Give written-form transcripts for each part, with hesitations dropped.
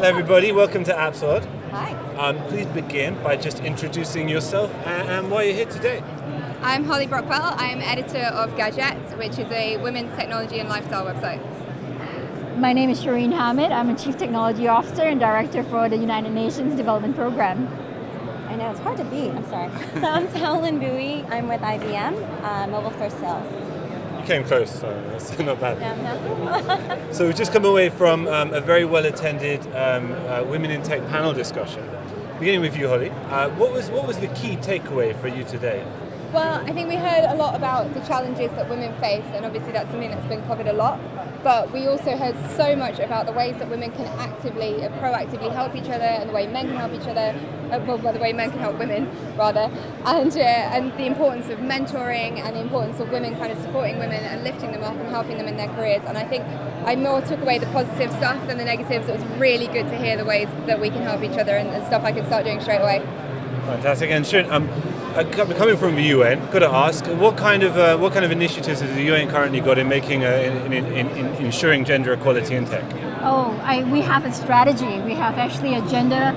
Hello everybody, welcome to AppsWorld. Hi. Please begin by just introducing yourself and why you're here today. I'm Holly Brockwell. I'm editor of Gadget, which is a women's technology and lifestyle website. My name is Shireen Hamid. I'm a Chief Technology Officer and Director for the United Nations Development Program. I know, it's hard to beat. I'm sorry. So I'm Taolin Bowie. I'm with IBM, Mobile First Sales. You came close, so that's not bad. Yeah, no. So we've just come away from a very well-attended Women in Tech panel discussion. Beginning with you, Holly, what was the key takeaway for you today? Well, I think we heard a lot about the challenges that women face, and obviously that's something that's been covered a lot. But we also heard so much about the ways that women can proactively help each other, and the way men can help each other, the way men can help women, rather, and the importance of mentoring and the importance of women kind of supporting women and lifting them up and helping them in their careers. And I think I more took away the positive stuff than the negatives. It was really good to hear the ways that we can help each other and stuff I can start doing straight away. Fantastic. And Sharon, coming from the UN, got to ask, what kind of initiatives has the UN currently got in making in ensuring gender equality in tech? We have a strategy. We have actually a gender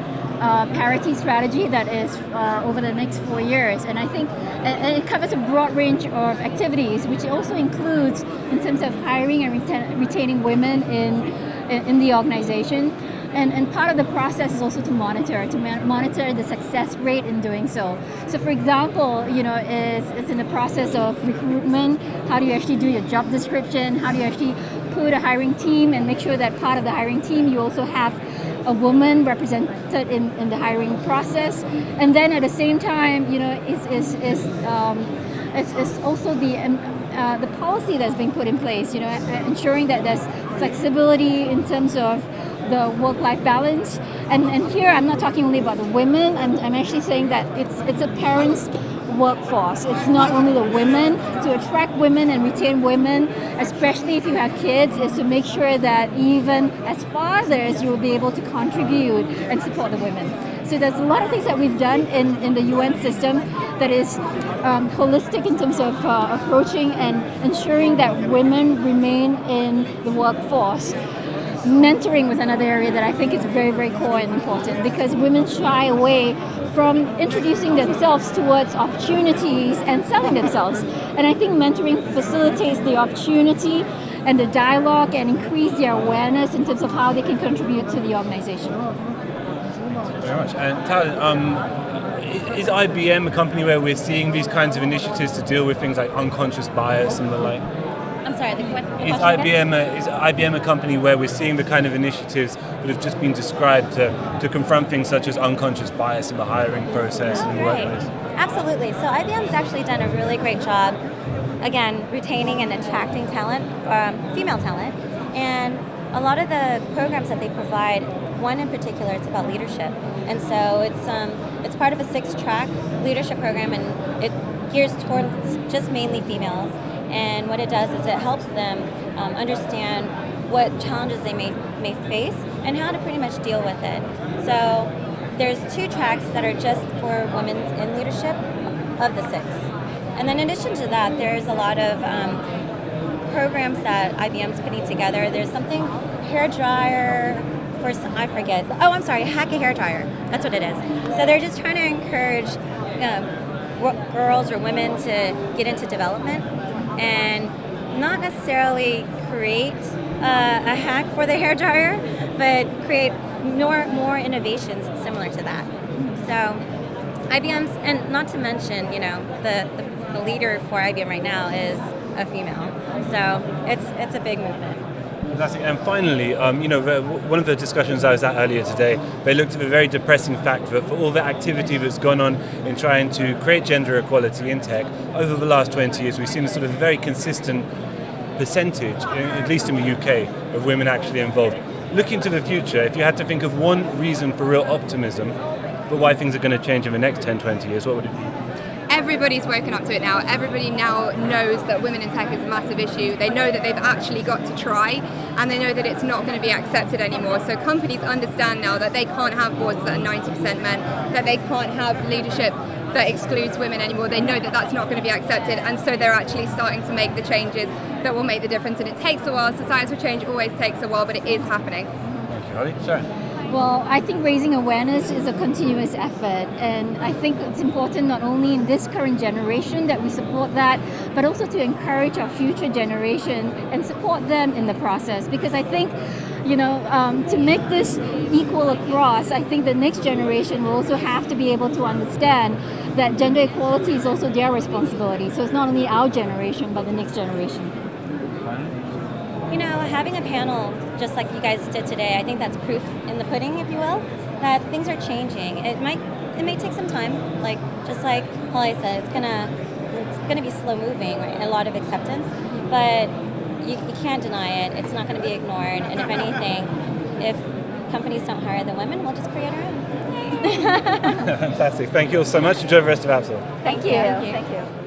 parity strategy that is over the next 4 years, and I think it covers a broad range of activities, which also includes in terms of hiring and retaining women in the organization. And part of the process is also to monitor the success rate in doing so. So, for example, it's in the process of recruitment. How do you actually do your job description? How do you actually put a hiring team and make sure that part of the hiring team you also have a woman represented in the hiring process? And then at the same time, it's also the policy that's being put in place. Ensuring that there's flexibility in terms of the work-life balance, and here I'm not talking only about the women. I'm actually saying that it's a parents' workforce. It's not only the women. To attract women and retain women, especially if you have kids, is to make sure that even as fathers you will be able to contribute and support the women. So there's a lot of things that we've done in the UN system that is holistic in terms of approaching and ensuring that women remain in the workforce. Mentoring was another area that I think is very, very core and important, because women shy away from introducing themselves towards opportunities and selling themselves. And I think mentoring facilitates the opportunity and the dialogue and increase their awareness in terms of how they can contribute to the organization. Thank you very much. And Tal, is IBM a company where we're seeing these kinds of initiatives to deal with things like unconscious bias and the like? I'm sorry, the question Is IBM a company where we're seeing the kind of initiatives that have just been described to confront things such as unconscious bias in the hiring process and in the workplace? Absolutely. So IBM's actually done a really great job, again, retaining and attracting talent, female talent, and a lot of the programs that they provide, one in particular, it's about leadership. And so it's part of a 6-track leadership program, and it gears towards just mainly females. And what it does is it helps them understand what challenges they may face and how to pretty much deal with it. So there's 2 tracks that are just for women in leadership of the 6. And then in addition to that, there's a lot of programs that IBM's putting together. There's something, hair dryer, I forget. Oh, I'm sorry, Hack a Hair Dryer. That's what it is. So they're just trying to encourage girls or women to get into development and not necessarily create a hack for the hairdryer, but create more innovations similar to that. So IBM's, and not to mention, the leader for IBM right now is a female. So it's a big movement. Fantastic. And finally, one of the discussions I was at earlier today, they looked at the very depressing fact that for all the activity that's gone on in trying to create gender equality in tech, over the last 20 years, we've seen a sort of very consistent percentage, at least in the UK, of women actually involved. Looking to the future, if you had to think of one reason for real optimism for why things are going to change in the next 10, 20 years, what would it be? Everybody's woken up to it now. Everybody now knows that women in tech is a massive issue. They know that they've actually got to try, and they know that it's not going to be accepted anymore. So companies understand now that they can't have boards that are 90% men, that they can't have leadership that excludes women anymore. They know that that's not going to be accepted, and so they're actually starting to make the changes that will make the difference. And it takes a while. Societal change always takes a while, but it is happening. Thank you, Holly. Sure. Well, I think raising awareness is a continuous effort, and I think it's important not only in this current generation that we support that, but also to encourage our future generation and support them in the process. Because I think, to make this equal across, I think the next generation will also have to be able to understand that gender equality is also their responsibility. So it's not only our generation, but the next generation. Having a panel just like you guys did today, I think that's proof in the pudding, if you will, that things are changing. It may take some time, just like Holly said, it's gonna be slow moving, right? A lot of acceptance, but you can't deny it. It's not going to be ignored, and if anything, if companies don't hire the women, we'll just create our own. Fantastic. Thank you all so much. Enjoy the rest of Apple. Thank you. Thank you.